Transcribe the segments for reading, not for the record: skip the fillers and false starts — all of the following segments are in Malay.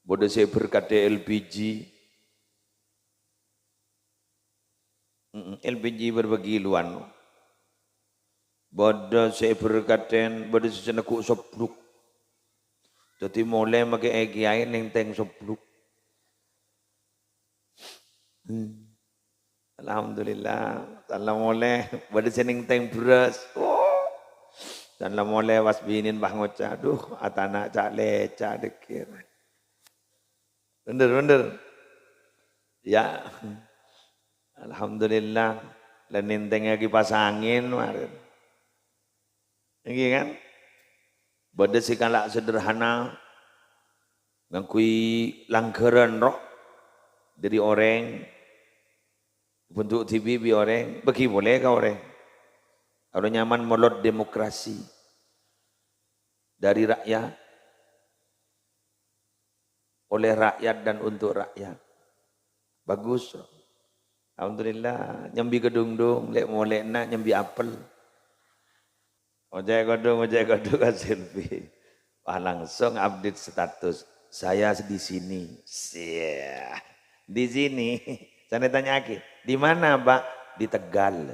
Bodoh saya berkata LPG. LPG berbagi luan. Bodoh saya berkata bodoh saya nak sopluk. Jadi mulai pakai egi air neng teng sopluk. Alhamdulillah. Salam mulai bodoh saya neng teng beras. Dan lah mulai wasbinin bah ngocah. Aduh, atana cak lecak dekir. Bener. Ya. Alhamdulillah. Dan nentengnya kipas angin. Ini kan. Bada si kalak sederhana. Ngakui langgaran roh. Dari orang. Bentuk TV bi orang. Bagi boleh ke orang. Kalau nyaman melot demokrasi. Dari rakyat. Oleh rakyat dan untuk rakyat. Bagus. Alhamdulillah. Nyambi kedung-dung. Lek molek nak nyambi apel. Ojek kodong ke selfie. Wah langsung update status. Saya di sini. Di sini. Saya tanya lagi. Di mana Pak? Di Tegal.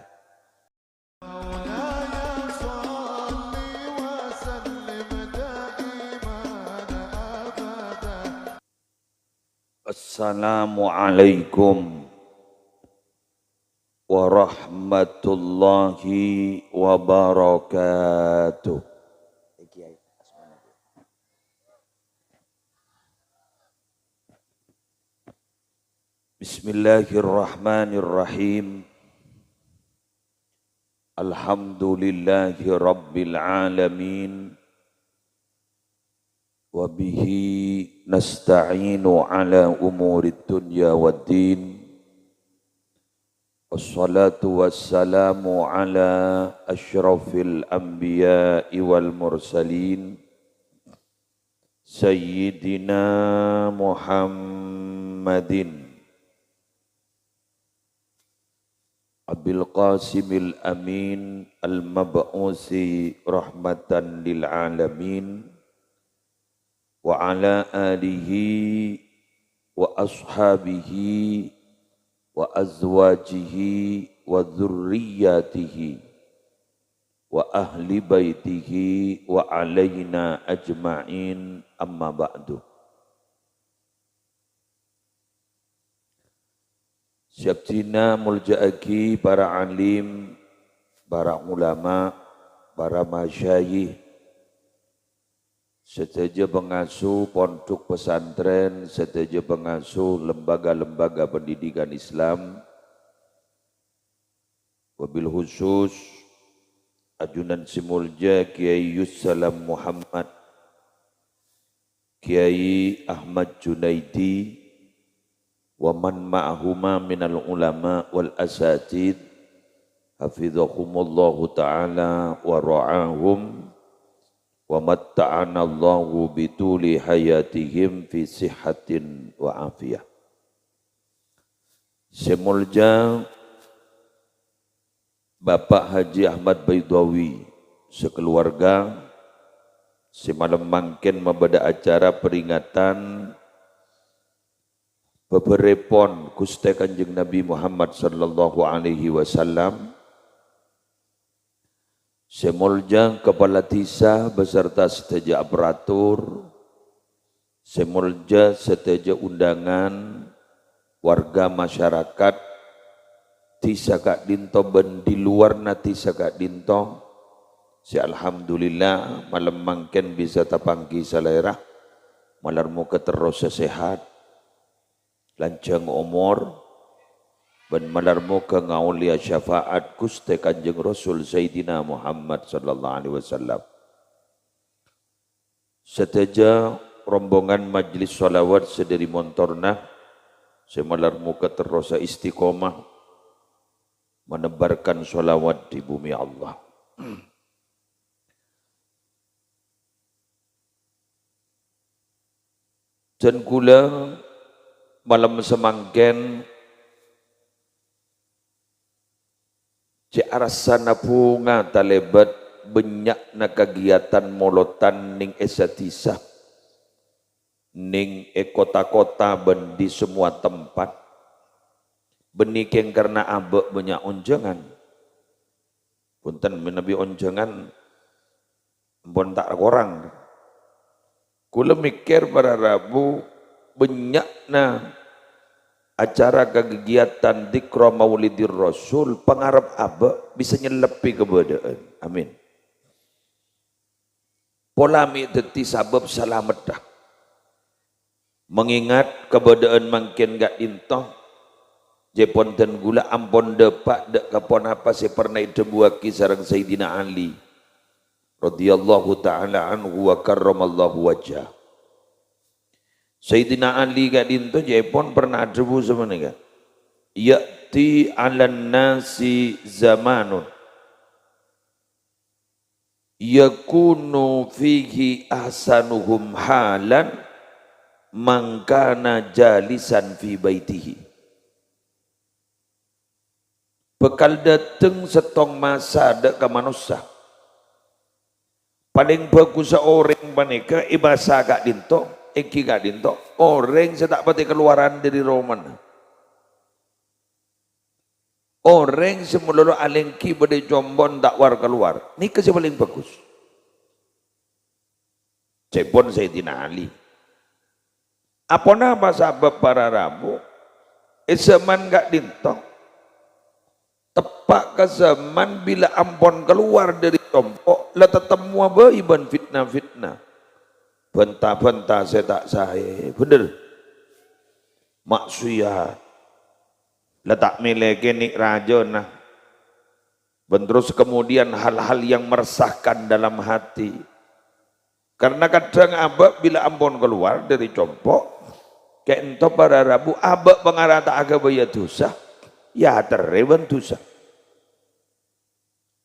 Assalamualaikum warahmatullahi wabarakatuh. Bismillahirrahmanirrahim. Alhamdulillahi rabbil alamin. Wa bihi nasta'inu ala umurid dunya waddin. Wassalatu wassalamu ala asyrafil anbiya'i wal mursalin. Sayyidina Muhammadin Abil Qasimil Amin Al-Mab'usi Rahmatan lil Alamin wa ala alihi wa ashabihi wa azwajihi wa dzurriyyatihi wa ahli baitihi wa alaina ajma'in amma ba'du. Siaptina mulja'aki para alim, para ulama, para masyayikh, seteja pengasuh pondok pesantren, seteja pengasuh lembaga-lembaga pendidikan Islam, wabil khusus ajunan simulja Kiai Yussalam Muhammad, Kiai Ahmad Junaidi, wa man ma'ahuma minal ulama wal asatid, hafidhahumullahu ta'ala wa ra'ahum, wa matta'ana Allahu bituli hayatihim fi sihatin wa afiyah. Semulja Bapak Haji Ahmad Baidawi sekeluarga semalam mangken membada acara peringatan beberepon Gusti Kanjeng Nabi Muhammad sallallahu alaihi wasallam. Semulja kepala desa beserta seteja aparatur, semulja seteja undangan warga masyarakat desa Kak Dinto ben di luar nati Kak Dinto. Si alhamdulillah malam mangken bisa tapangki salerah, malarmu keterus sehat, lancang umur, dan malarmu ke ngaulia syafaat Gusti Kanjeng Rasul Sayyidina Muhammad sallallahu alaihi wasallam. Seteja rombongan majlis salawat sederi montorna, semalarmu keterosa istiqomah menebarkan salawat di bumi Allah. Dan kula malam semangken ci arasana punga talebat banyak na kegiatan molotan ning esatisah ning kota-kota ben di semua tempat benikeng karena abek banyak onjangan punten menabi onjangan pun tak orang kula mikir para Rabu banyakna acara kegiatan dikra maulidir Rasul pengarap abek bisa nyelepi kebedaan amin polami deti sabab selamat dah mengingat kebedaan makin gak intoh jepon dan gula ampon depak dek kapon apa saya pernah debuaki sareng Sayyidina Ali radhiyallahu ta'ala anhu wa karramallahu wajah Sayyidina Ali gak dinto jepon pernah debu sebenarnya ya'ti ala nasi zamanun yakunu fihi ahsanuhum halan mangkana jalisan fi baitihi bekal dateng setong masa dek ke manusia paling bagus orang paneka ibasa gak dinto iki gak dinto orang setak pati keluaran dari Roman orang semulolo alengki bade jombon dakwar keluar ini kasih paling bagus cepon Sayyidina Ali apa nama sabab para Rabu zaman gak dinto tepak ke zaman bila ampon keluar dari tompok lah tetemu apa iban fitnah-fitnah bentah-bentah saya tak saya bener maksiat lah tak miliki nik raja nah terus kemudian hal-hal yang meresahkan dalam hati karena kadang abak bila ampon keluar dari tompok kayak ento para Rabu abak pengarata agak bayar dosa ya terrewan dosa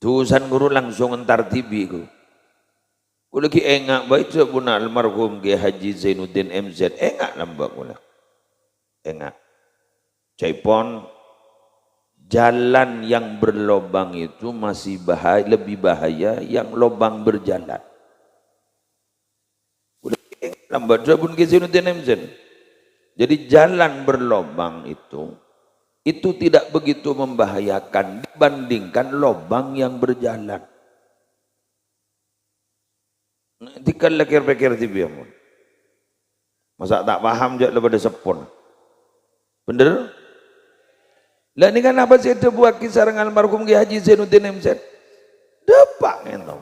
dosan guru langsung entar tibi ku lagi engak baik sebuna almarhum Kiai Haji Zainuddin MZ engak lambak kula engak caipon jalan yang berlobang itu masih bahaya lebih bahaya yang lobang berjalan lambat sabun Kiai Zainuddin MZ jadi jalan berlobang itu tidak begitu membahayakan dibandingkan lobang yang berjalan. Nanti kan lekir-lekir tibiamun. Masa tak paham je lepas sepon. Bener? Lah ini kan apa sih itu buat kisah almarhum Kiai Haji Zainuddin MZ? Depak ento.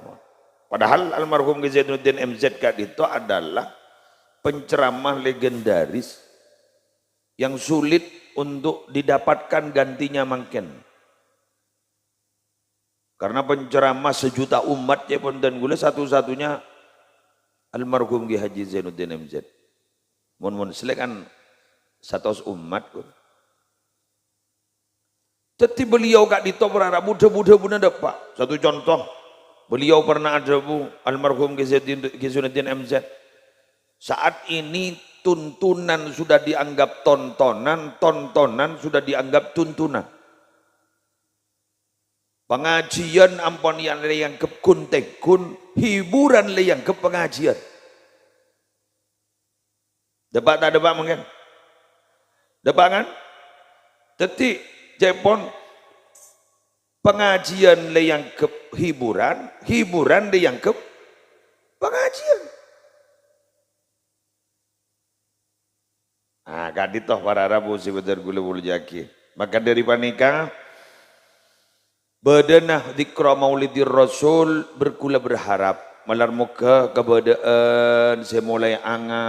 Padahal almarhum Kiai Zainuddin MZ itu adalah penceramah legendaris yang sulit untuk didapatkan gantinya makin karena penceramah sejuta umat ya pun dan gula satu-satunya almarhum Kiai Haji Zainuddin MZ mun selekan satu umat pun tetapi beliau gak ditobrak muda-muda pun ada pak satu contoh beliau pernah ada bu almarhum Kiai Zainuddin MZ saat ini tuntunan sudah dianggap tontonan, tontonan sudah dianggap tuntunan. Pengajian ampun yang ke kuntekun, hiburan yang ke pengajian. Debat tak debat mungkin? Debat kan? Tetapi Jepon pengajian yang ke hiburan, hiburan yang ke pengajian. Ah, kaditoh para Rabu si bener gula bulu jaki. Maka dari panika badanah dikra maulidir Rasul berkula berharap malar muka kebadaan saya mulai anga,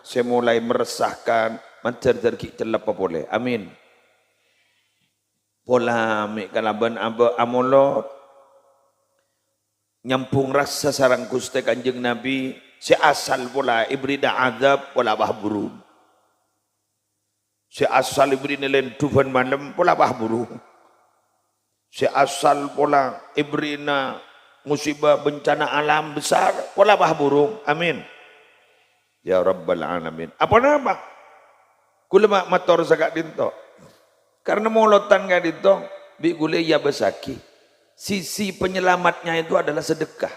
saya mulai meresahkan, mancar terki celap boleh. Amin. Pola kalaban aba amolo nyampung rasa sarang kuste kanjeng Nabi si asal pola ibrida azab pola bahburu. Si asal ibri nelen tufan malam pola bahburu. Si asal pola ibrina musibah bencana alam besar pola bahburu. Amin. Ya Rabbal Alamin. Apa nama? Kula mator sagak dinto. Karena molotan gak dinto, bi gule ya besaki. Sisi penyelamatnya itu adalah sedekah.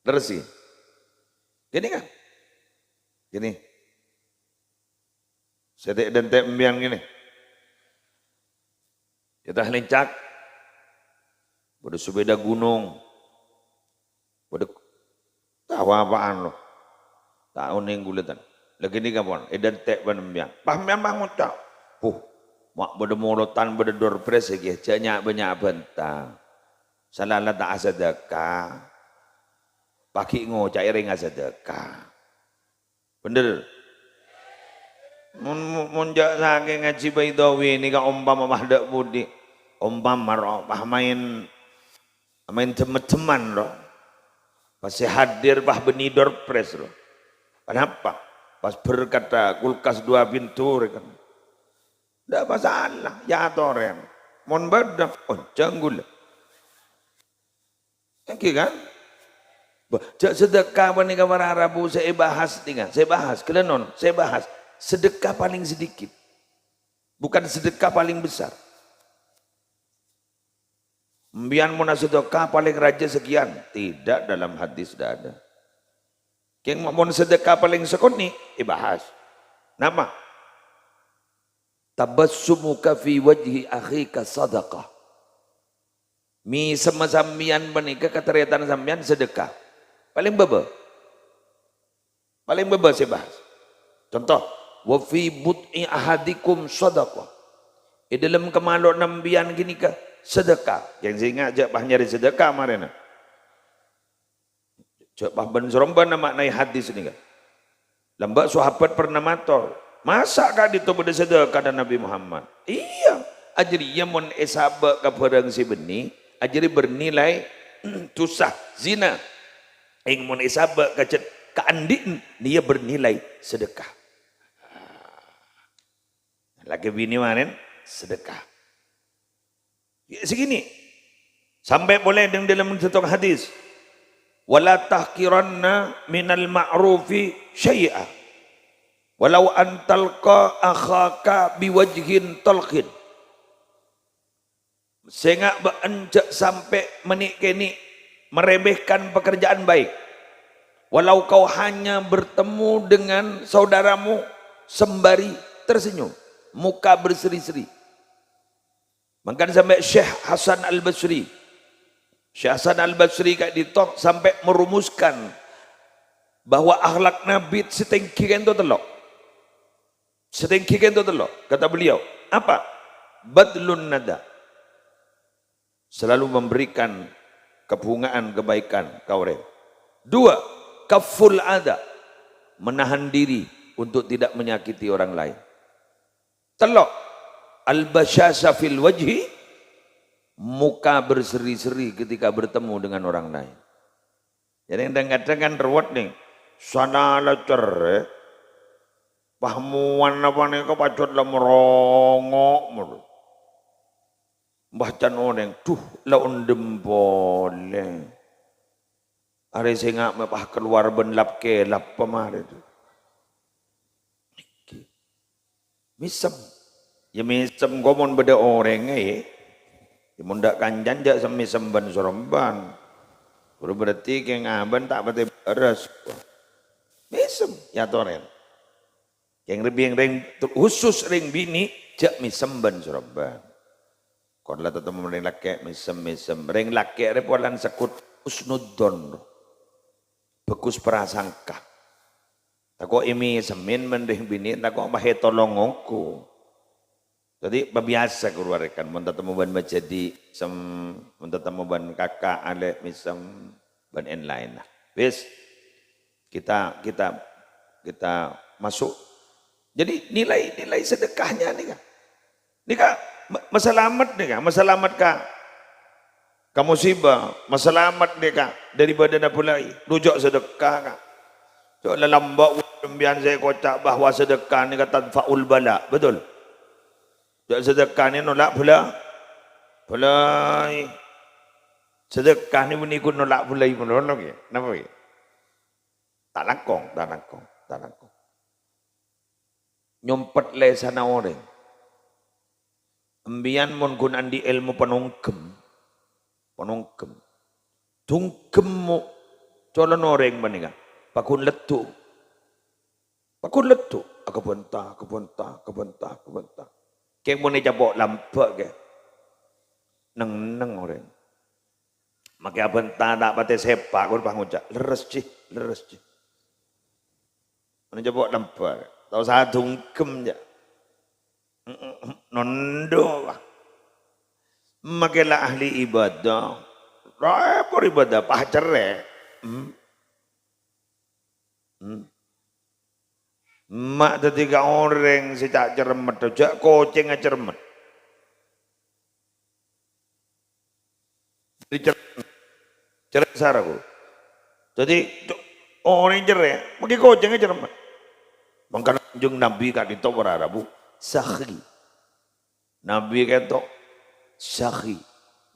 Terus sih. Gini kan? Gini. Sedek dan tek embian gini. Kita lincak. Pada sepeda gunung. Pada tahu apaan loh. Tahu nih guletan. Lagi ni kapan? Edan tek ban embian. Paham memang ucap. Mak pada morotan pada dorpres lagi. Janyak banyak bentang. Salah lah tak sedekah. Paki ngocak ring sedekah. Bener. Munjak saking ngaji Baidawi ni ka umpama mahdak budi. Umpama roh main teman-teman roh. Pasti hadir bah benidor pres roh. Kenapa? Pas berkata kulkas 2 pintu kan. Tidak masalah, ya toren. Mon badak, janggul. Oke kan? Jak sedekah apa nih kamar Arabu saya bahas nih kan? Saya bahas, kelenon, saya bahas. Sedekah paling sedikit. Bukan sedekah paling besar. Mbian muna sedekah paling raja sekian. Tidak, dalam hadis tidak ada. Yang mau sedekah paling sekoni, bahas. Nama? Tabassumuka fi wajhi akhika sadaqah. Mi sama-samian menikah keteriatan sambian sedekah. Paling beba. Paling beba saya bahas. Contoh. Wa fi but'i ahadikum sadaqah. Di dalam kemalok nambian gini ke sedekah. Yang saya ingat jak bah nyari sedekah kemarin. Jak bah ben seromban maknai hadis ni kan. Lambak sahabat pernah matur. Masa kak itu pada sedekah dan Nabi Muhammad? Iya. Ajri ia mon esaba ke perang si benih. Ajri bernilai tusah zina. Yang mon esaba ke andin dia bernilai sedekah. Lagi bini mana? Sedekah. Ya, segini. Sampai boleh dalam satu hadis. Wala tahkiranna minal ma'rufi syai'a. Walau antalqa akhaka biwajhin talqin. Sehingga beranjak sampai menikeni meremehkan pekerjaan baik. Walau kau hanya bertemu dengan saudaramu sembari tersenyum. Muka berseri-seri. Maka sampai Syekh Hasan Al-Basri. Syekh Hasan Al-Basri kat ditok sampai merumuskan bahwa akhlak Nabi setinggi kan itu telok. Setinggi kan itu telok. Kata beliau, apa? Badlun nada. Selalu memberikan kebungaan kebaikan kaure. 2, kaful ada. Menahan diri untuk tidak menyakiti orang lain. Telok. Al-basyasha fil wajhi. Muka berseri-seri ketika bertemu dengan orang lain. Jadi kadang-kadang kan ruwet nih. Sana lecer. Pahmuan apa nih kepacut lah merongok. Bacan orang. Tuh laun dempolnya. Hari saya ngak keluar benlap kelap pemari itu. Misem. Ya misem komon beda orang ya. Ya mundak kanjan jak semisem ban soromban. Berarti keng aban tak pati beres. Misem ya toren. Yang lebih ring khusus ring bini jak misem ban soromban. Kalau tetap ring laki misem. Ring laki repolan sekut usnudon. Bekus prasangka. Tako imi semin mending bini tako mahe tolongku. Jadi biasa keluarkan mentetemu ban menjadi mentetemu ban kakak ale misem ban en lain lah. Wis kita masuk. Jadi nilai sedekahnya nih kan. Ini kak masalamat nih kak, masalamat kak. Kamu musibah, masalamat nih kak daripada napulai. Rujuk sedekah kak. So lambak pembian saya kocak bahwa sedekah ni kata faul bala, betul? Sedekah ni nolak pula. Pulai. Sedekah ni bunyi kun nolak pulai pun lagi. Kenapa ya? Tak langkong. Nyompet le sana orang. Embian mun kun andi ilmu penungkem. Tungkem mu colon orang menika. Pakun letu. Aku letuk, aku bentah. Kayak mau jabok lampak ke. Neng orang. Maka bentah tak pati sepak, aku pangucap. Leres cih. Mana jabok lampak. Tahu saya dungkem je. Nondo. Makilah ahli ibadah. Rapor ibadah, pacar. Mak ketiga orang sejak cermet, sejak kucing cermet. Cermet saraku. Jadi orang cerai, mungkin kucingnya cermet. Mangkana jeng Nabi kat itu berarabu sakhi. Nabi kata sakhi.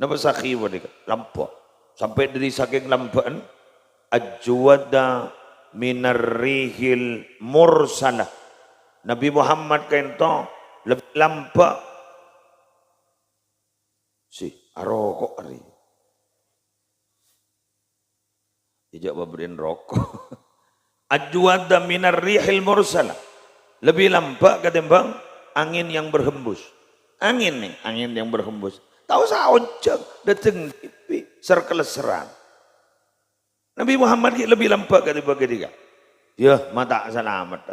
Napa sakhi mereka? Lampak. Sampai dari saking lampakan ajwada minarrihil mursalah. Nabi Muhammad kata lebih lampak si arokok ari. Ijak babrin rokok. Ajwada minarrihil mursalah. Lebih lampak ketimbang angin yang berhembus. Angin yang berhembus. Tahu saya onceng dateng tipi serkeleseran. Nabi Muhammad lebih lampak ketimbang ketiga. Ya, mata selamat.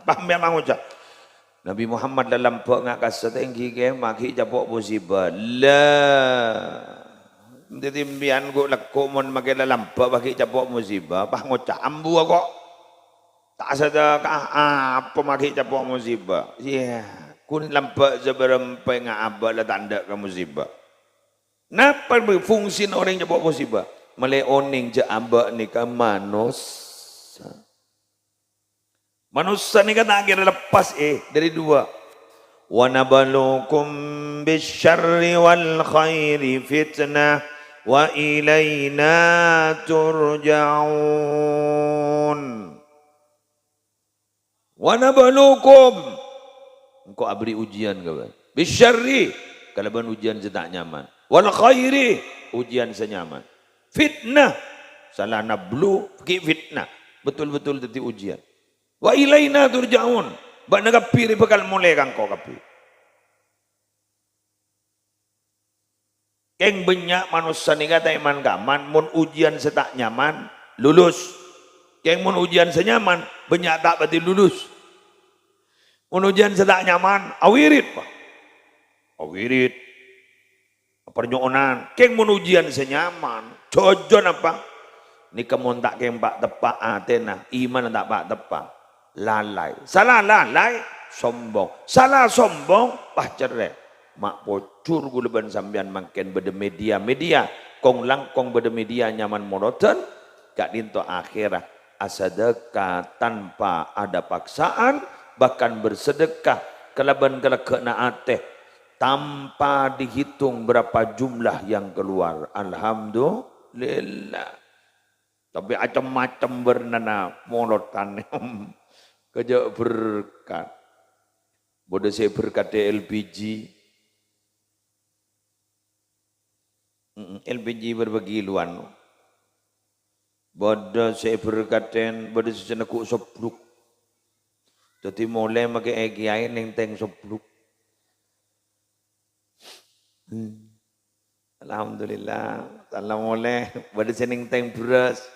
Paham yang mengucap. Nabi Muhammad dalam lampak ngak kasat tinggi ke maki japok musibah. Lah. Jadi mbian go lekuk mon maki lampak bagi japok musibah. Pah ngucap ambu kok. Tak sada apa maki japok musibah. Yeah. Kun lampak seberempai ngak abah lah tanda ke musibah. Napa berfungsi orang japok musibah? Malay oning je abah ni ke manusia. Manusia ni kata akhir lepas dari dua. Wa nabalukum bisyarri wal khairi fitnah wa ilaina turja'un. Wa nabalukum. Engkau abri ujian kawan. Bisyarri kalau ban ujian setak nyaman. Wal khairi ujian senyaman. Fitnah salah nablu ki fitnah. Betul-betul tadi ujian. Wa ilaina turja'un. Bak nagapi bakal mulai kang kau kapi. Keng banyak manusia ni kata iman gaman mun ujian setak nyaman lulus. Keng mun ujian senyaman banyak tak berarti lulus. Mun ujian setak nyaman awirit pak. Awirit. Pernyonan. Keng mun ujian senyaman jojon apa? Ni kemun tak keng pak tepak atena iman tak pak tepak. Lalai. Salah lalai, sombong. Salah sombong, pah cerai. Mak pocur gulaban sambian makin beda media. Kong langkong beda media nyaman monoton. Gak dinto akhirat. Asadekah tanpa ada paksaan. Bahkan bersedekah. Kelaban kelekena ateh. Tanpa dihitung berapa jumlah yang keluar. Alhamdulillah. Tapi macam-macam bernana monotan. Kejak berkat. Bodoh saya berkat di LPG. LPG berbagi luan. Bodoh saya berkaten. Bodoh saya nak sopluk. Jadi mulai pakai egi air yang teng sopluk. Alhamdulillah. Salam mulai. Bodoh saya yang teng beras.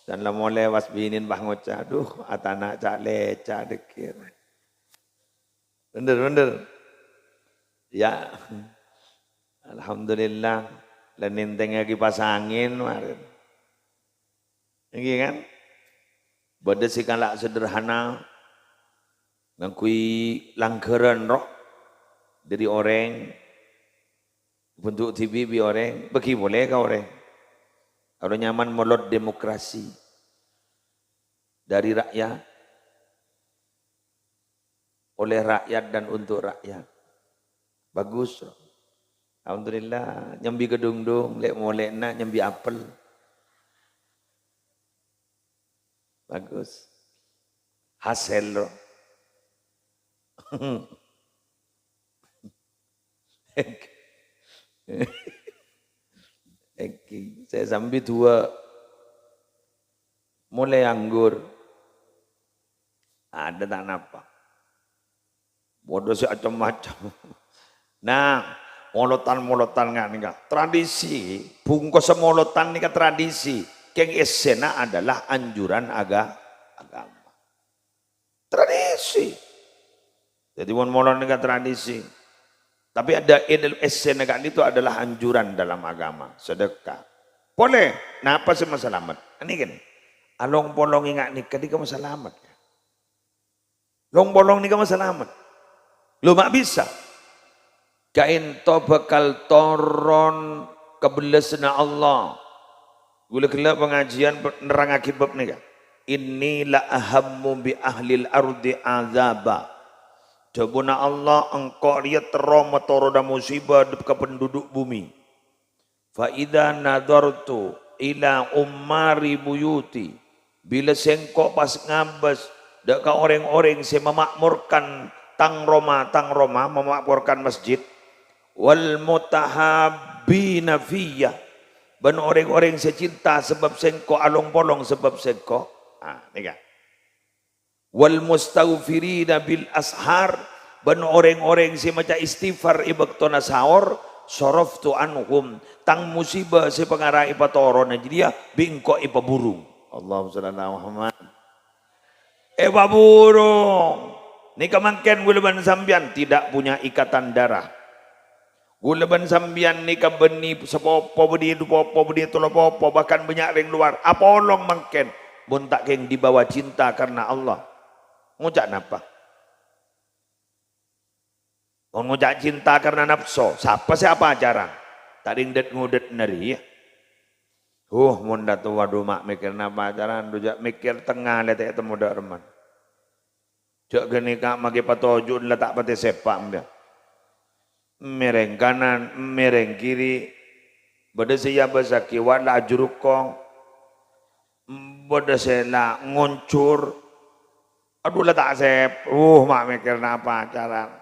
Dan lah mulai wasbinin bah ngocah. Aduh, atana cak leca dekir. Bener. Ya. Alhamdulillah. Leninteng lagi pasangin. Ini kan. Bada si kalak sederhana. Ngakui langkeran roh. Dari orang. Bentuk TV bi orang. Bagi boleh kau orang. Kalau nyaman molot demokrasi dari rakyat, oleh rakyat dan untuk rakyat. Bagus. Alhamdulillah. Nyambi kedung-dung, lek molek nak nyambi apel. Bagus. Hasil. Saya sambil dua mulai anggur Ada tak napa. Bodoh si macam-macam. Nah, molotan-molotan nggak nih, tradisi, bungkus molotan nih tradisi. Keng esena adalah anjuran agama. Tradisi. Jadi molon nih tradisi. Tapi ada esena kan itu adalah anjuran dalam agama, sedekah. Boleh. Nah, apa sih masalamat? Ini kan, along polong ingat nih, kadi kamu selamat. Long bolong nih kamu selamat. Lu mak bisa. Kain to bakal toron kebelesna Allah. Gula-gula pengajian nerang akibat nih kan. Inilah ahammu bi ahlil ardi azaba. Jabuna Allah engkau lihat teroma toroda musibah ke penduduk bumi. Fa idza nadartu ila ummari buyuti. Bila sengkok pas ngabas dak ka orang-orang saya memakmurkan tang Roma memakmurkan masjid wal mutahabbina fiyya ban orang-orang saya cinta sebab sengko along polong sebab sengko nih wal mustaghfirina bil ashar ban orang-orang saya maca istighfar ibaktona sahur soroftu anhum tang musibah saya pengarah ipatoron jadi dia bingko ipaburung Allahumma shalli ala Muhammad burung ini kemangken gulaban sambian tidak punya ikatan darah. Gulaban sambian ni kabeni sepopo bedi dupopo bedi tulopopo bahkan banyak ring luar. Apolong mangken bontak keng dibawa cinta karena Allah. Ngucak napa? Ngucak cinta karena nafsu. Siapa ajaran? Tadi ngudet nari ya. Munda tu waduh mak mikir napa ajaran rujak mikir tengah letek temu darman. Jok geni kak magi patoju letak pati sepak mbak. Mereng kanan, mereng kiri. Bada saya basaki wala jurukong. Bada saya ngoncur. Aduh letak sep. Mak mikir napa ajaran.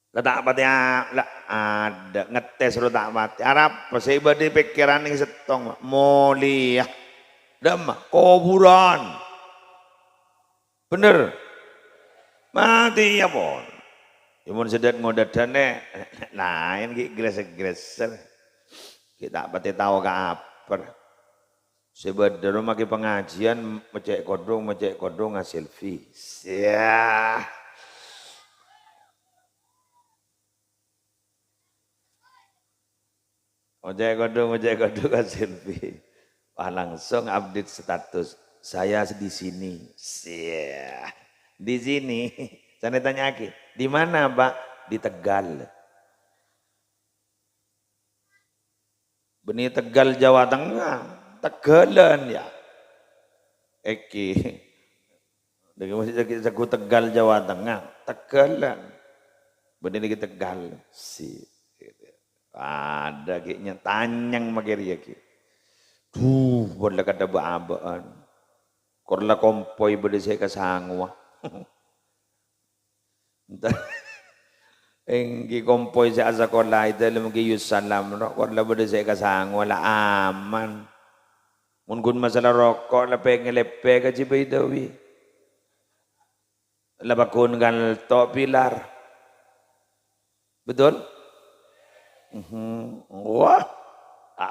Letak pati ada ngetes letak pati. Arab saya badi pikiran yang setong. Moliah. Dama kuburan. Bener. Mati ya pon. Cuman sedat ngodadane lain ki gres-gres. Kita pati tahu ke apa. Sebadaro maki pengajian mecek kodong ngasil selfie. Ya. Mecek kodong ngasil selfie. Wah langsung update status. Saya di sini. Di sini. Saya tanya lagi. Di mana, Pak? Di Tegal. Benih Tegal Jawa Tengah. Tegalan ya. Eki. Dengan masih jago Tegal Jawa Tengah. Tegalan. Benih lagi Tegal. Ada kayaknya tanyang mageri ya ki. Boleh kata baabaan. Korla kompoi bade saya kasangwa. Enggi kompoi sa asakola ita lemagi yusalam ro korla bade saya kasangwa la aman. Mun masalah rokok la pengelepe ka jibay dawi. La bakun kan to pilar. Betul? Wah.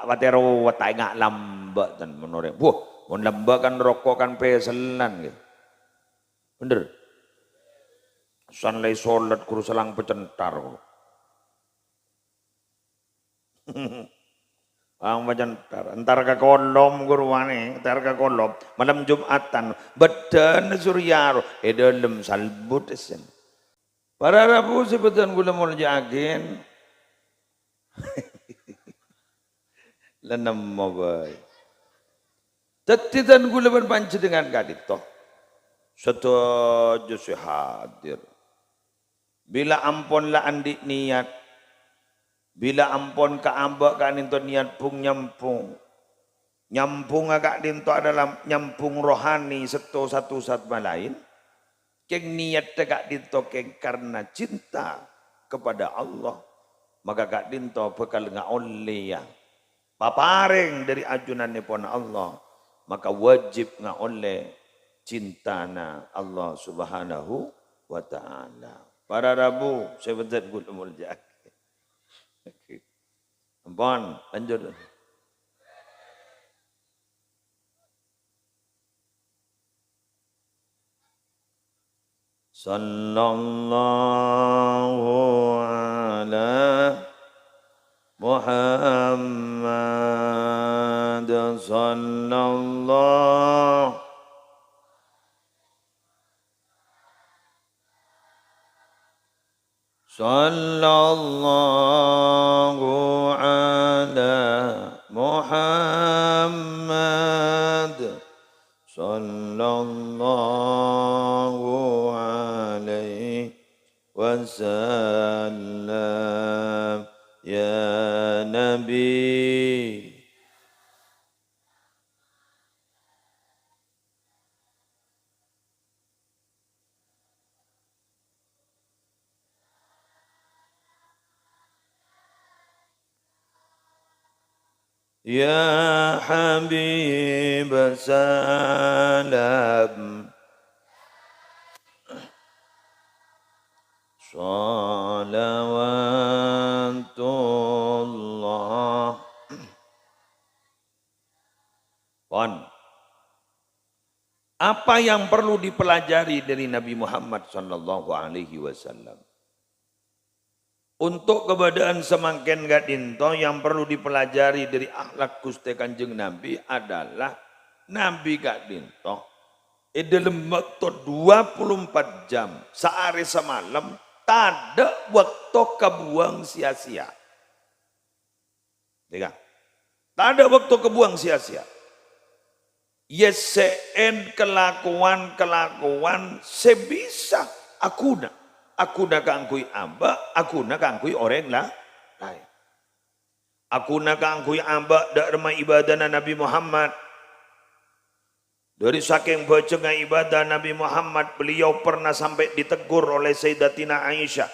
Watero watay nga lamba tan menore. Wah. Mau lembakan rokok kan peselan gitu. Bener. Sanlai sholat kuru selang pecentar. Ang pecentar. Entar ke kolom guruane, entar ke kolom. Malam Jumatan, badan suryaro. Dalam salbut esen. Para rabu sebetan gula mau jagin. Lenam mau baik. Tetitan gula berpanci dengan kadito. Setuju si hadir. Bila ampun lah andi niat. Bila ampun ka ambak ka ninto niat pung nyampung. Nyampung agak dinto adalah nyampung rohani satu sama lain. Keng niat agak dinto keng karena cinta kepada Allah. Maka agak dinto bekal ngaoleh ya. Paparing dari ajunan nipon Allah. Maka wajib nga oleh cintana Allah Subhanahu wa taala. Para Rabu, saya betul gulumul jak. Ampun, lanjut. Sallallahu ala Muhammad sallallahu ala Muhammad sallallahu alaihi wasallam ya Nabi. Ya Habib salam salawatullah. Apa yang perlu dipelajari dari Nabi Muhammad sallallahu alaihi wasallam? Untuk keberadaan semakin gadinto yang perlu dipelajari dari akhlak Gusti Kanjeng Nabi adalah Nabi gadinto dalam waktu 24 jam sehari semalam tak ada waktu kebuang sia-sia. Tak ada waktu kebuang sia-sia. Yesen kelakuan sebisa aku nak kangkui amba, aku nak kangkui orang lah lain. Aku nak kangkui amba dak remai ibadah Nabi Muhammad. Dari saking bacanya ibadah Nabi Muhammad, beliau pernah sampai ditegur oleh Sayyidatina Aisyah.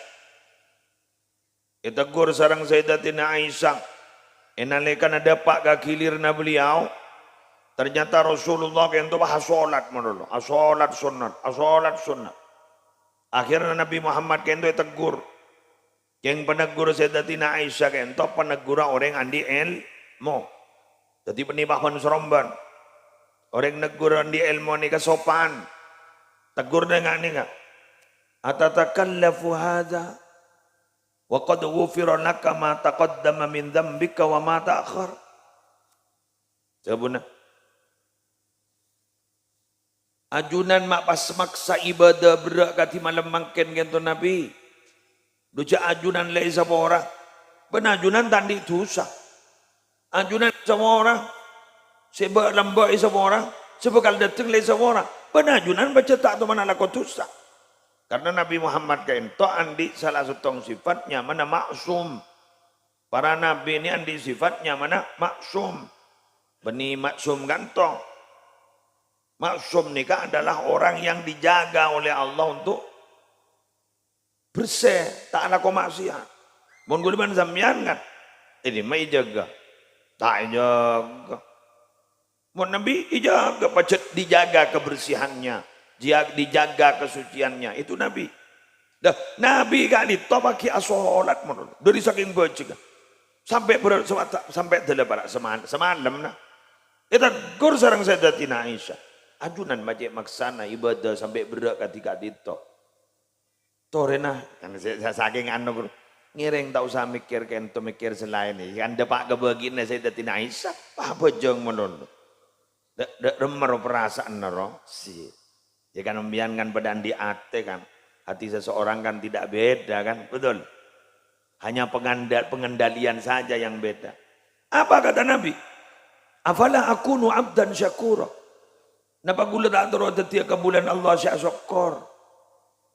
Ditegur sarang Sayyidatina Aisyah. Enalekan ada pak gakilir na beliau. Ternyata Rasulullah yang itu bahas sholat menurut. Sholat sunnat. Akhirnya Nabi Muhammad kento tegur. Yang penegur Sayyidatina Aisyah kento penegur orang andi ilmu. Jadi penibahan seromban. Orang negur andi ilmu ni kesopan. Tegur dengan ni kan. Atatakallafu hadha wa qad ghufira laka ma taqaddama min dzambika wa ma ta'akhkhar. Jawabuna. Ajunan mak pas maksa ibadah berak kati malam mangken gitu Nabi. Duja ajunan lei sama orang. Benajunan tandi dosa. Ajunan sama orang. Sebab lambai sama orang. Sebab kalau datang lei sama orang. Benajunan baca tak tu mana lakon dosa. Karena Nabi Muhammad kento andi salah satu sifatnya mana maksum. Para nabi ini andi sifatnya mana maksum. Beni maksum gantong. Maksum nikah adalah orang yang dijaga oleh Allah untuk bersih, tak ada kemaksiat. Mun guliman sampean kan, ini mah jaga, tak jaga. Mun Nabi dijaga, pacet dijaga kebersihannya, dijaga kesuciannya, itu Nabi. Dah Nabi kan ditopaki asolat menurut, dari saking baca sampai sampai delapan semalam nah. Kita gur sarang Sayyidatina Aisyah. Ajunan majek maksana ibadah sampai berak ketika itu. Torena kan saking anu ngiring tak usah mikir kento mikir selain ini. Kan depak kebagian Sayyidatina Aisyah apa jeng menurut. Dek remar perasaan nero si. Ya kan membiankan badan di hati kan. Hati seseorang kan tidak beda kan, betul. Hanya pengendalian saja yang beda. Apa kata Nabi? Afala akunu abdan syakura. Napa gula tak terus tetia ke bulan Allah syakor.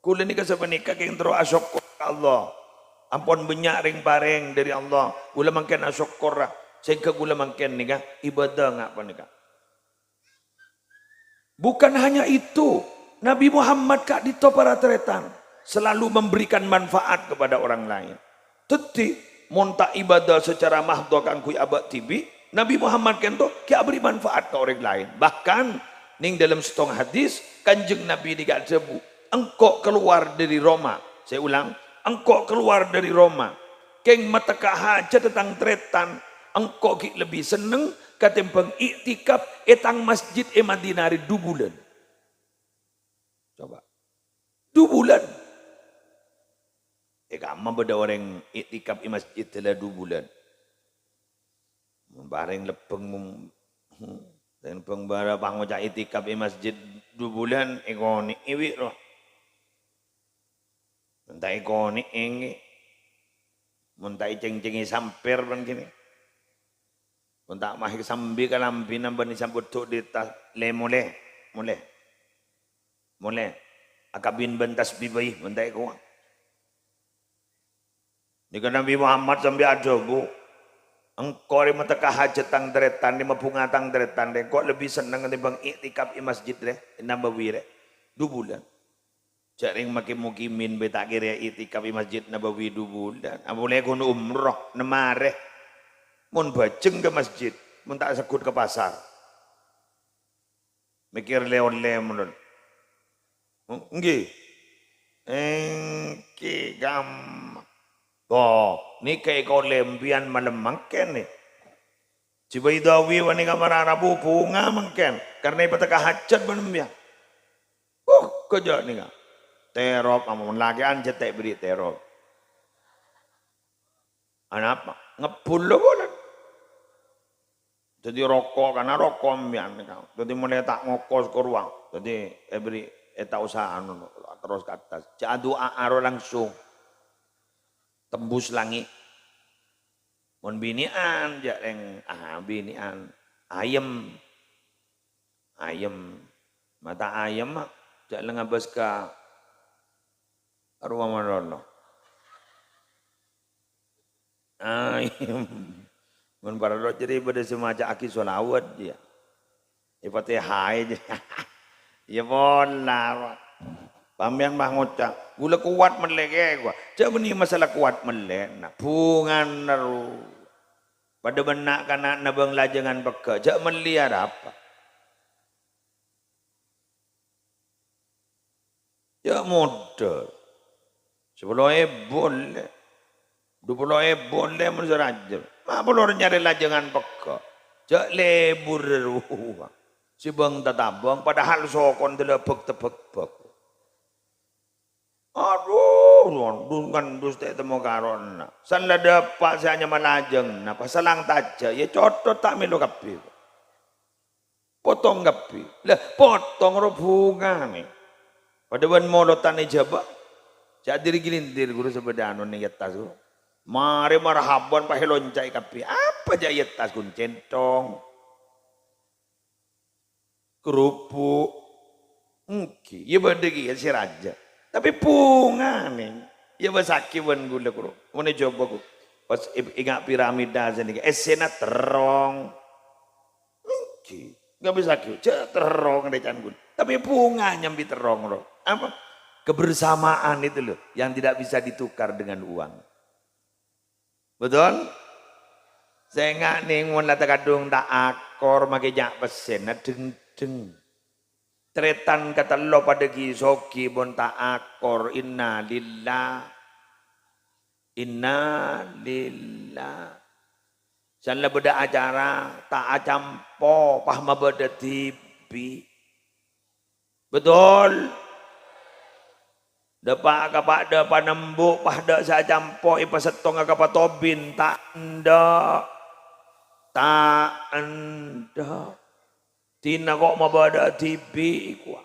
Gula ni kesebenika yang terus asyakor Allah. Ampun banyak ring pareng dari Allah. Gula makin asyakor lah. Sehingga gula makin ni kan ibadah ngapa ni kan. Bukan hanya itu. Nabi Muhammad kak dito para teretan. Selalu memberikan manfaat kepada orang lain. Teti monta ibadah secara mahdoh kan kui abad tibi. Nabi Muhammad kento kia beri manfaat ke orang lain. Bahkan Ning dalam setengah hadis Kanjeng Nabi digat sebu, engkau keluar dari Roma. Saya ulang, engkau keluar dari Roma. Keng mataka hajat tentang tretan, engkau lebih seneng ketimbang iktikaf etang masjid Madinah 2 bulan. Coba. 2 bulan. Kamu beda orang iktikaf di masjid telah 2 bulan. Bareng lepeng dan pengbara pangocak itikaf di masjid 2 bulan ekonik iwi roh. Mentah ekonik ini. Mentah ceng-cengi sampir pan gini. Mentah mahik sambi kalambi nambah disambut tuh di tas le mulai. Akabin bentas bibai mentah eko. Jika Nabi Muhammad sampai ada bu. Engkau di mata hajat tang deretan, di bunga tang deretan, kok lebih senang ketimbang iktikaf di masjid deh, Nabawi deh, 2 bulan. Jaring makin mukimin beta kira iktikaf di masjid Nabawi 2 bulan. Boleh kono umroh, nemare, mun bajeng ke masjid, mun tak sekut ke pasar. Mikir leon-leon menurut. Enggih, engki gam. Oh, ni kayak kau lembian malam mangken nih. Cibai dawi wani kamar Arabu bunga mangken. Karena ibadah hajat benemnya. Kerja nih kan. Terop, amun lagi anjat tak beri terop. Anak apa? Ngepul lo boleh. Jadi rokok karena rokok mian nih kan. Jadi mulai tak ngokos ke ruang. Jadi beri tak usaha terus ke atas. Jadu aro langsung. Tembus langit. Mon binian jareng binian ayam mata ayam mak jak lengabas ka arwah marono ayam mon parado jadi pada semaja aki solawat dia ipate hai ya bola pamian mah ngocak gula kuat melek gua jak beni masalah kuat melek nah bungan naru pada benak kana nabang lajangan beka jak melihat apa ya modal 10 boleh 20 boleh menserajal mah boleh nyari lajangan beka jak lebur ruang si bang tatabang padahal sokon telebek-tebek aduh, kan dus tak temu karon. San la dapat saya hanya malajeng. Nah, pasalang taja, ya cotot tak melu kapi. Potong kapi. Lah, potong ro bunga nih. Pada ban molotan ijabah. Jadi gilintir guru sebedano nih yetas guru. Mari marhaban pahe loncai kapi. Apa ja yetas kun centong. Kerupuk. Mungkin, ya badegi ya si raja. Tapi bunga nih, ya basaki wan gula kuro. Mana coba ku, pas ingat piramida sini, esena terong, nggak bisa ku, terong deh canggun. Tapi bunga nyambi terong loh. Apa? Kebersamaan itu loh, yang tidak bisa ditukar dengan uang. Betul? Saya nggak nih mulai kadung tak akor, makai jak pesen, deng. Tretan kata lo pada gisoki bonta akor inna lillah Sanlah beda acara tak acampo pahma beda tibi betul depak kapak depan nembuk pahda sa acampo ipa setong kapak tobin tak enda Tina kok mabada tibi kuah.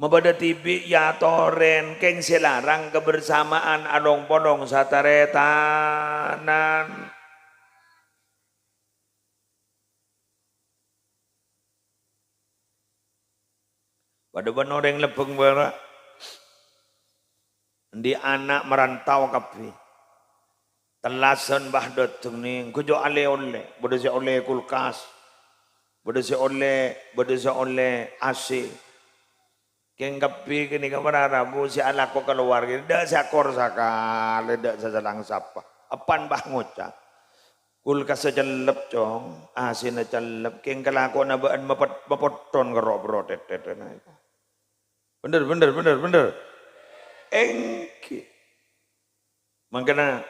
Mabada tibi ya toren keng selarang kebersamaan adong podong sataretanan. Pada benoreng lepeng bara. Di anak merantau kapi. Telasan bahdot ning kujo ale oleh, bodo si oleh kulkas. Bada sa oleh AC. Keng kapi kini kamar Arabu si anak ko keluarga. Dak sa kor sakal, dak sa salang sapa. Apan bah ngocak. Kulkas celep cong, asin celep, keng kelakon abaan mapoton kerok brotet. Bener. Engki. Makanya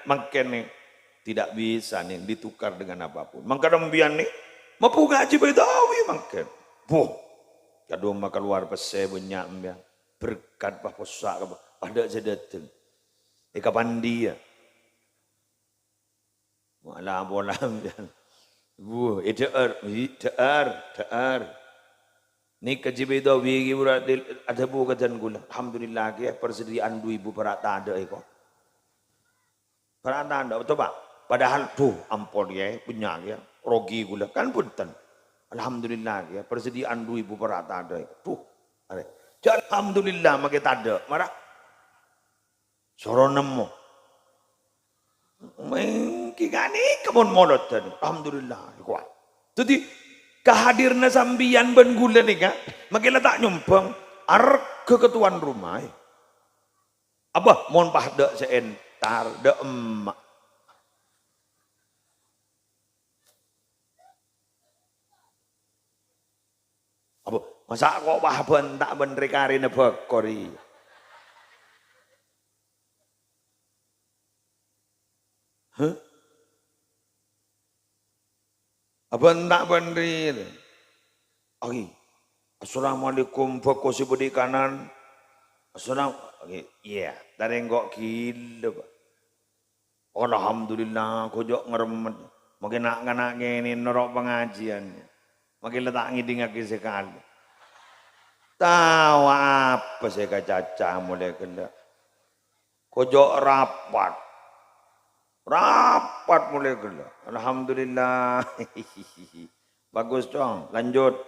tidak bisa nih ditukar dengan apapun. Makanya mbian nih, mapu ngaji bedawi makan. Boh, kadang makan luar pese banyak mbian. Berkat bah posak pada sedateng. Kapan dia? Malah bola mbian. Boh, dear. Ni kaji bedawi ada bu kajan gula. Alhamdulillah ya persediaan 2.000 perak tak ada kok. Perak tak ada betul pak. Padahal tuh ampun ya punya ya rogi gula kan punten. Alhamdulillah ya persediaan 2.000 perak tak ada. Tuh, alhamdulillah makai tak ada. Marah. Soronemu. Mengkigani kebun molot tadi. Alhamdulillah kuat. Jadi kehadirna sambian ben gula nih kan. Makai letak nyumpang arek ke ketuan rumah. Abah mohon pahda seentar de emak. Apa masa kok bah bentak ben rekarine bekori. Hah? Apa entak benri? Oke. Assalamualaikum fokus budi kanan. Assalamualaikum. Iya, dari kok gila pak. Alhamdulillah kojok ngeremet. Mungkin nak ini norok pengajian. Makin letak ngiding lagi sekali. Tahu apa saya kacaca mulai kena. Kojok rapat mulai kena. Alhamdulillah. Bagus dong. Lanjut.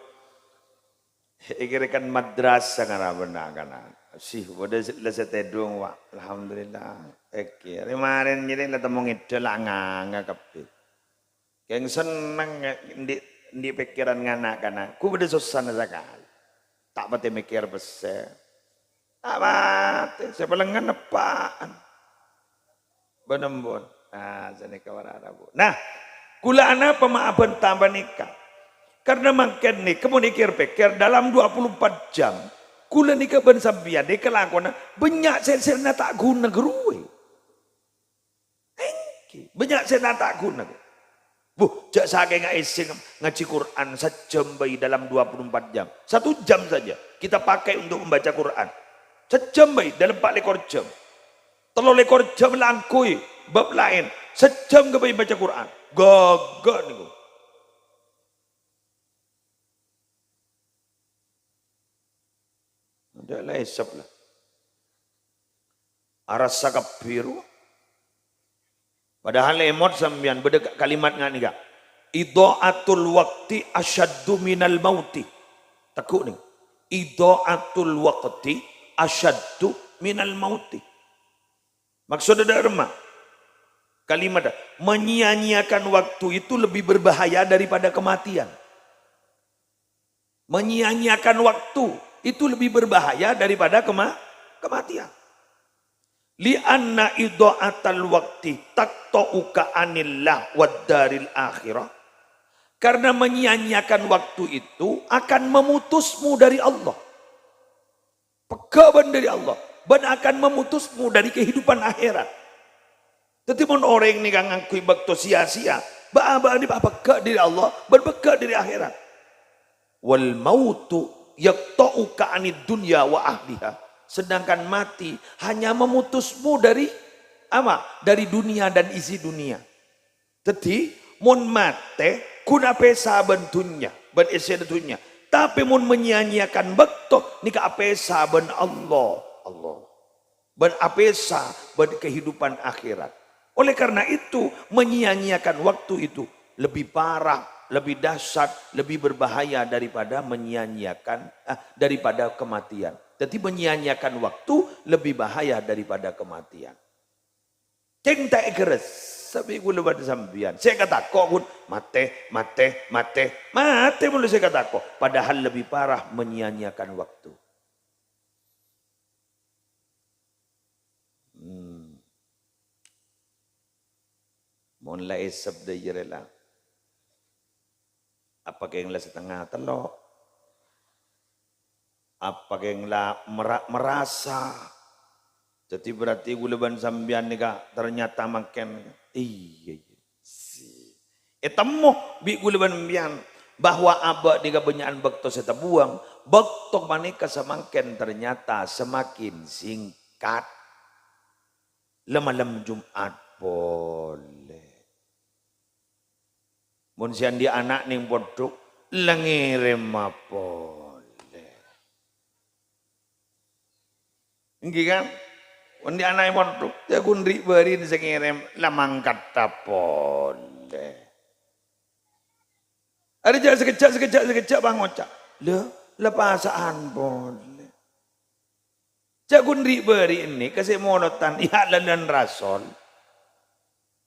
Ikirkan madrasah karena benar karena. Sih, udah selesai tedung wak. Alhamdulillah. Oke, kemarin jadi lah temu ngidel nganga kapit. Yang seneng di pikiran ngana karena ku beda susah sekali. Tak pati mikir besar. Tak pati, saya pelengan apaan. Benembon. Nah, saya kawan Arabu. Nah, kula ana pemaafan tambah nikah. Karena makin nih, kemudian pikir dalam 24 jam. Kula nikah ben sambian de kelakona banyak sel-selna tak guna geruwe. Banyak sel tak guna. Bu, jak sake ngaji Quran sejam bayi dalam 24 jam. 1 jam saja kita pakai untuk membaca Quran. Sejam bayi dalam 4 jam. 3 jam langkui bab lain. Sejam ke bayi baca Quran. Gagak niku. Ada lah esap lah. Arasa kapiru. Padahal emot sambian beda kalimat nggak nih gak? Idha'atul waqti asyaddu minal mauti. Tekuk nih. Idha'atul waqti asyaddu minal mauti. Maksudnya dharma. Kalimat menyia-nyiakan waktu itu lebih berbahaya daripada kematian. Menyia-nyiakan waktu itu lebih berbahaya daripada kematian. Li'anna idha'atal waqti taqta'uka anillah wad daril akhirah. Karena menyia-nyiakan waktu itu akan memutusmu dari Allah. Pegaban dari Allah. Dan akan memutusmu dari kehidupan akhirat. Tetapi orang ini kan ngakui bakto sia-sia. Ba-ba ini peka dari Allah. Berbeka dari akhirat. Wal mautu yaqta'uka anid dunya wa ahliha. Sedangkan mati hanya memutusmu dari apa? Dari dunia dan isi dunia. Jadi mun mate kuna pesa bentunya, ben isi dunia. Tapi mun menyia-nyiakan bekto nika apesa ben Allah. Ben apesa ben kehidupan akhirat. Oleh karena itu menyia-nyiakan waktu itu lebih parah, lebih dahsyat, lebih berbahaya daripada daripada kematian. Jadi menyia-nyiakan waktu lebih bahaya daripada kematian. Ceng tak keres, sabi gula pada sambian. Saya kata kok mate mulu saya kata kok. Padahal lebih parah menyia-nyiakan waktu. Mulai esep dah jerelah. Apa yang lah setengah telok. Apa yang lah merasa. Jadi berarti gulaban sambian ni kak ternyata makan. Iya. Temu bi gulaban sambian. Bahwa abak ni kebanyakan bekto saya buang. Bekto manika semakin ternyata semakin singkat. Lemalam Jumat boleh. Mun sian di anak ning podok lengirim boleh. Nggih kan? Mun di anak podok ya kundri beri sengirim lamang kata boleh. Ada jalan sekejap bang ocak. Lepasaan boleh. Cak kundri beri ini kasih monotan ya lan rasol.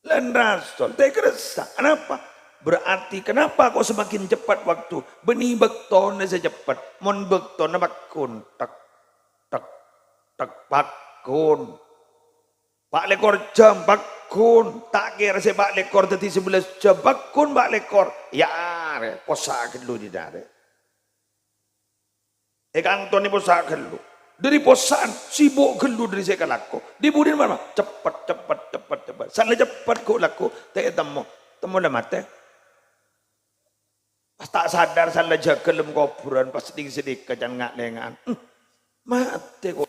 Lan rasol. Tak kerasa. Kenapa? Berarti kenapa kok semakin cepat waktu? Benih bekton secepat. Mon bekton bakun. Tak bakun. Pak lekor jam bakun. Tak kira saya pak lekor tadi 11 jam. Bakun pak lekor. Ya posak dulu di dare. Kantor ni posak dulu. Dari posaan sibuk gelu dari saya laku. Di budin mana? Cepat. Sana cepat kok laku. Tak temu dah mati. Pas tak sadar salah jaga lem kuburan pas sedikit kejan ngak dengan. Mati kok.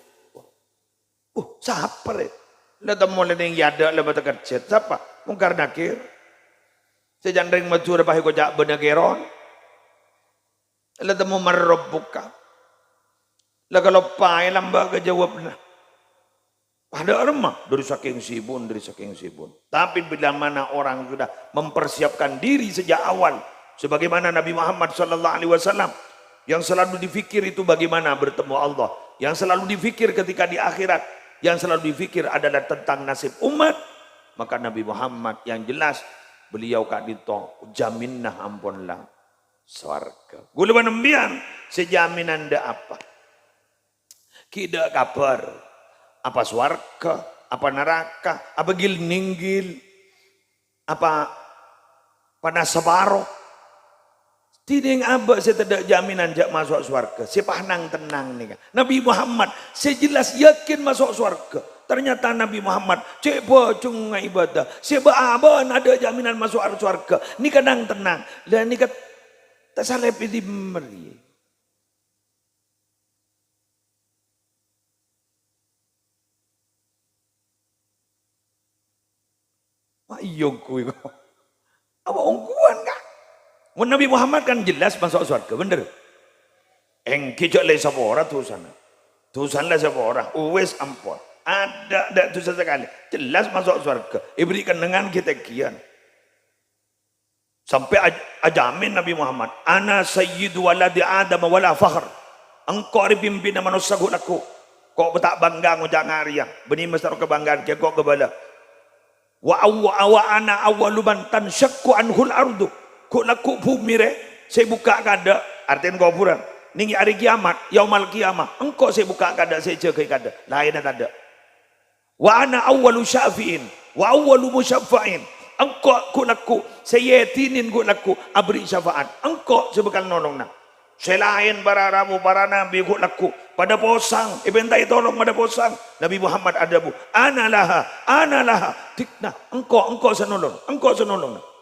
Siapa le? Lah temu le ning yada le bata kerjet. Siapa? Mungkar nakir. Sejandring majur pahe ko jak benageron. Lah temu marabbuka. Lah kalau pae lambaga jawabna. Pada remah dari saking sibun. Tapi bila mana orang sudah mempersiapkan diri sejak awal. Sebagaimana Nabi Muhammad SAW yang selalu difikir itu bagaimana bertemu Allah, yang selalu difikir ketika di akhirat, yang selalu difikir adalah tentang nasib umat, maka Nabi Muhammad yang jelas beliau kak dito jaminnah ampunlah swarga. Gula nembian sejaminan da apa? Kida kabar apa swarga, apa neraka, apa gil ninggil, apa panasabaro. Tidak abak saya tidak jaminan jak masuk surga. Saya pahnang tenang nih kan. Nabi Muhammad saya jelas yakin masuk surga. Ternyata Nabi Muhammad cek bocung ibadah. Saya baaban ada jaminan masuk surga. Ini kadang tenang. Dan ini kata tak salah pilih meri. Mak iyo kuy kok. Apa ongkuan kak? Nabi Muhammad kan jelas masuk surga, bener. Kijak le sapora tusan. Tusan le sapora, uwes ampun. Ada tusan sekali. Jelas masuk surga. Diberikan dengan kita kian. Sampai ajamin Nabi Muhammad. Ana sayyidu waladi Adam wala fakhr. Engkau dipimpin manusia aku. Kok tak bangga ngujak ngariang. Benih mesar kebanggaan kau kebala. Wa ana awwaluman tansyakku anhul ardu. Kok laku bumi re, saya buka kada, artian kuburan. Ning hari kiamat, yaumal kiamah, engkau saya buka kada, saya jaga kada. Lain ada. Wa ana awwalu syafi'in, wa awwalu musyaffa'in. Engkau kok laku, saya yatinin kok laku, abri syafaat. Engkau saya bakal nolong na. Selain para rabu, para nabi kok laku, pada posang, ibentai tolong pada posang. Nabi Muhammad ada bu, ana laha, tikna. Engkau senolong,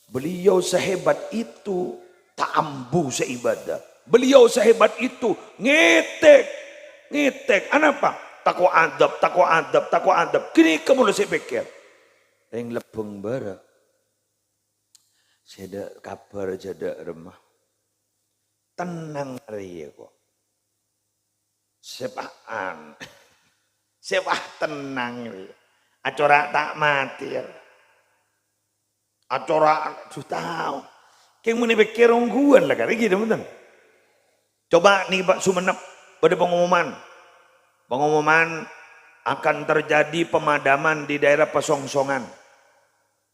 Beliau sehebat itu tak ambu seibadah. Beliau sehebat itu ngetek. Kenapa? Takwa adab. Kini kamu saya pikir. Yang lepeng bara. Saya ada kabar jada remah. Tenang hari kok. Sepaan. Sepah tenang. Acara tak mati ya. Acara tahu. Keng muni pikir ongguan lah kan gitu betul. Coba nih Pak Sumenep pada pengumuman akan terjadi pemadaman di daerah Pesongsongan.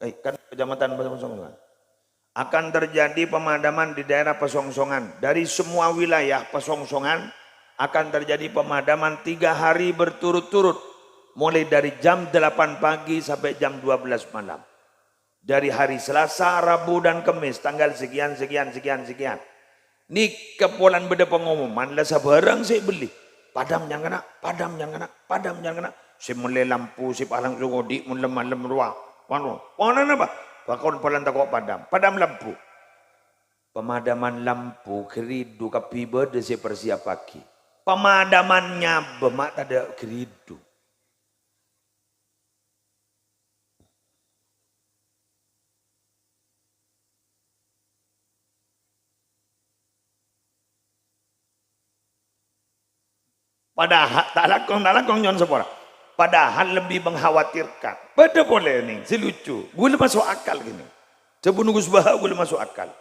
Kan kecamatan Pesongsongan. Akan terjadi pemadaman di daerah Pesongsongan. Dari semua wilayah Pesongsongan akan terjadi pemadaman 3 hari berturut-turut. Mulai dari jam 8 pagi sampai jam 12 malam. Dari hari Selasa, Rabu dan Kamis tanggal sekian. Ni kepulan beda pengumuman lah sabarang saya beli. Padam yang kena. Si mulai lampu si palang sungodi mun lemah ruang. Panan apa? Bakon palan takok padam lampu. Pemadaman lampu keridu kapi berde si persiap pagi. Pemadamannya bemak tak ada keridu. Padahal tak lakong nyon sepora. Padahal lebih mengkhawatirkan. Pada boleh nih, si lucu. Gue masuk akal gini. Coba nunggu sebahagia gue masuk akal.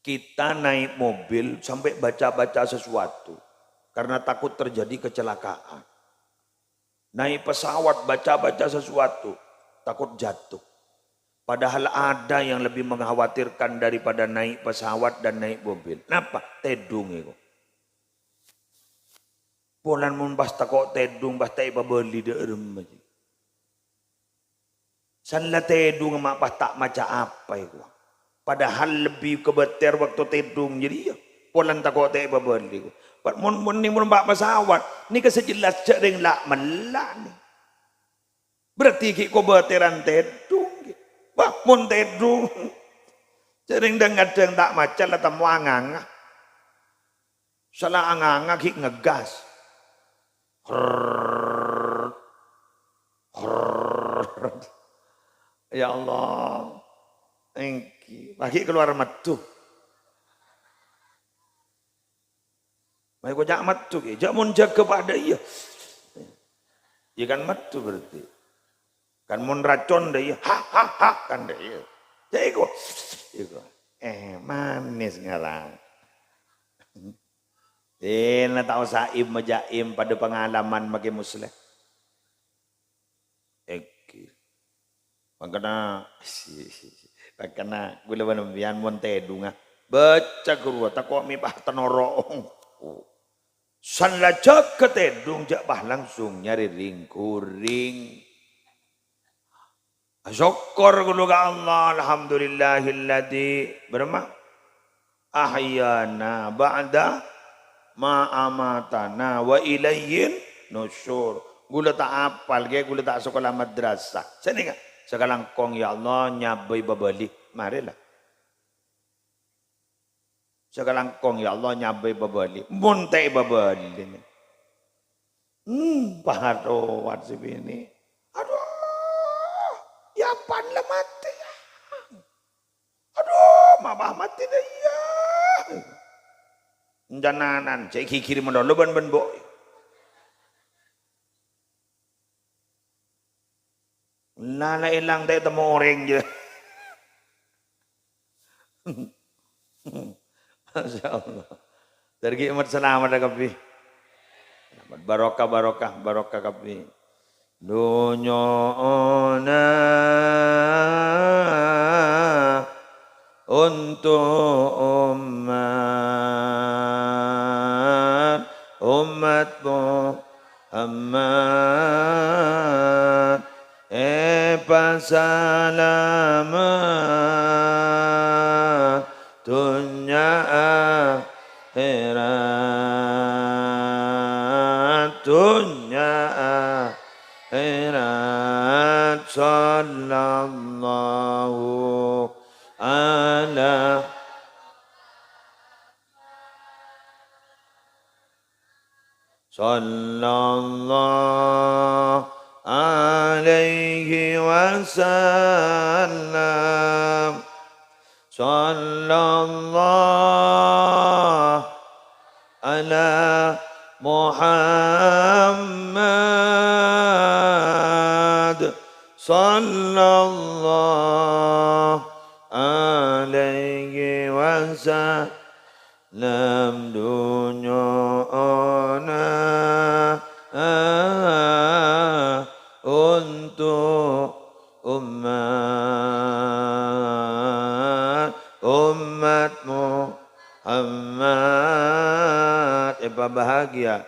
Kita naik mobil sampai baca-baca sesuatu. Karena takut terjadi kecelakaan. Naik pesawat baca-baca sesuatu. Takut jatuh. Padahal ada yang lebih mengkhawatirkan daripada naik pesawat dan naik mobil. Kenapa? Tedung itu. Polan mun basta kok tedung basta iba beli de erem aja. Sanla tedung mak basta maca apa itu. Padahal lebih kebeter waktu tedung jadi ya. Polan tak kok iba beli. Mun ni mun bak pesawat ni kesejelas jering lak melak ni. Berarti ki ko beteran tedung. Bah mun tedung. Jering dengadeng tak maca la tamu anganga. Salah anganga ki ngegas. Ya Allah, engki, lagi keluar metu. Mai ko jak metu ki, jak mun jaga pada iya. Ya kan metu berarti. Kan mun racun dah iya, ha kan dah iya. Jadi ko, manis ngalang. Tina tahu saim majaim pada pengalaman bagi muslim. Makanya gula banambian monte dunga baca guru takut mipah tenorong. San lajak ke tedung jak bah langsung nyari ring. Syukur gulu ka Allah alhamdulillahilladzi berma ahyana ba'da ma'amatana wa ilayhin nusyur. Gula tak apal ke gula tak sekolah madrasah. Sini enggak? Sekarang kong ya Allah nyabai babali. Marilah. Sekarang kong ya Allah nyabai babali. Muntai babali. Paharuat si bini. Aduh. Ya pan lah mati. Aduh. Mabah mati dah ya. Jananan, cek kiri mendolo ban boy. Nana ilang tayo temu orang je. Masya Allah. Dari kiamat selamat kapi. Barokah kapi. Dunya ona untuk umat Muhammad pasalamat dunya akhirat sallallahu ala sallallahu alaihi wasallam sallallahu ala Muhammad sallallahu alaihi wasallam dunya untuk umat Muhammad bahagia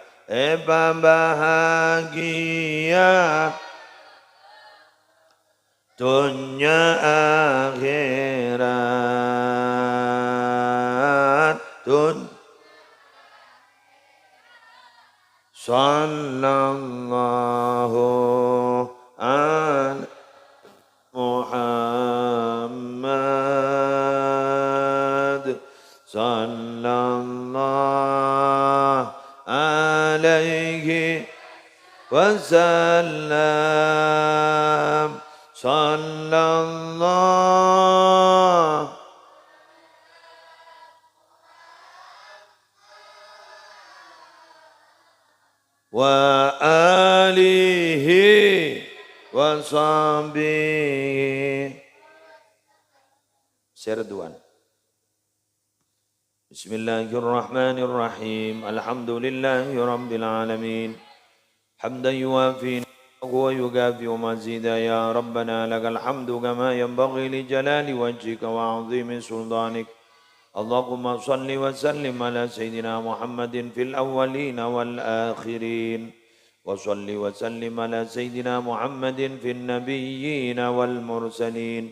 dunya akhirat sallallahu ala Muhammad sallallahu alaihi wasallam sallallahu wa alihi wa sahbihi. Serduan. Bismillahirrahmanirrahim. Alhamdulillahi rabbil alamin. Hamdan yuwafi wa yukafi mazida ya Rabbana lakal hamdu kama yanbaghi li jalali wajhika wa 'azimi sultanik. Allahumma salli wa sallim ala Sayyidina Muhammadin fil awwalin wal akhirin wa salli wa sallim ala Sayyidina Muhammadin fil nabiyyin wal mursalin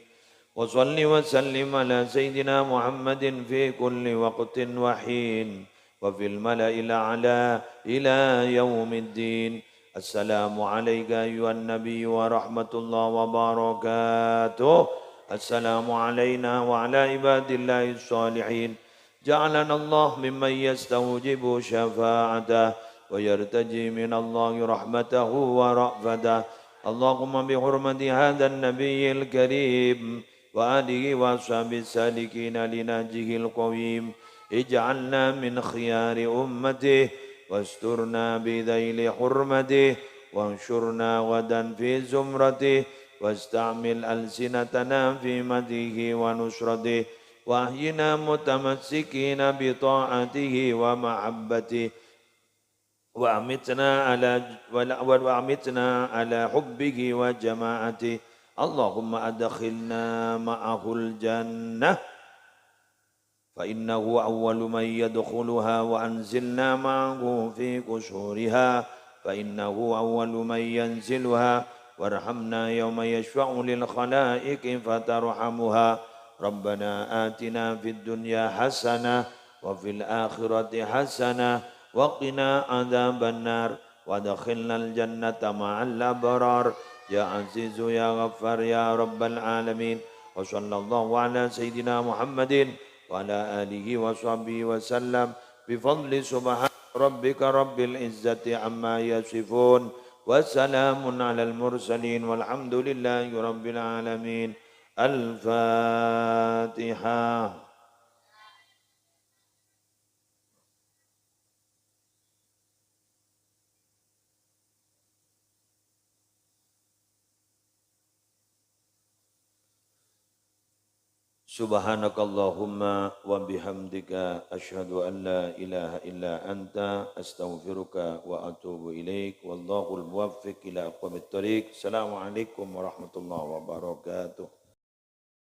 wa salli wa sallim ala Sayyidina Muhammadin fi kulli waqtin wa hin wa fil mala'il a'la ila yaumiddin. Assalamu alayka ayyuhan nabiy wa rahmatullahi wa barakatuh. Assalamu alayna wa ala ibadillahi salihin. Ja'alana Allah mimman yastawjibu syafa'atah wa yartaji minallahi rahmatahu wa ra'fatah. Allahumma bihurmati hadhan nabiyyil karim wa alihi wa sahbihi salikina linajihil qawim. Ij'alna min khiyari ummatihi wasturna bidhaili hurmatihi wanshurna wadan fi zumratihi واستعمل ألسنتنا في مديه ونصرته وأحينا متمسكين بطاعته ومحبته وأمتنا على حبه وجماعته. اللهم أدخلنا معه الجنة فإنه أول من يدخلها وأنزلنا معه في قشورها فإنه أول من ينزلها وارحمنا يوم يشفع للخلائق فترحمها. ربنا آتنا في الدنيا حسنة وفي الآخرة حسنة وقنا عذاب النار وادخلنا الجنة مع الأبرار يا عزيز يا غفار يا رب العالمين. وصلى الله على سيدنا محمد وعلى آله وصحبه وسلم بفضل سبحان ربك رب العزة عما يصفون وسلام على المرسلين والحمد لله رب العالمين. الفاتحة. Subhanakallahumma wa bihamdika asyhadu an la ilaha illa anta astaghfiruka wa atubu ilaik. Wallahul muwaffiq ila aqwamit thoriq. Assalamualaikum warahmatullahi wabarakatuh.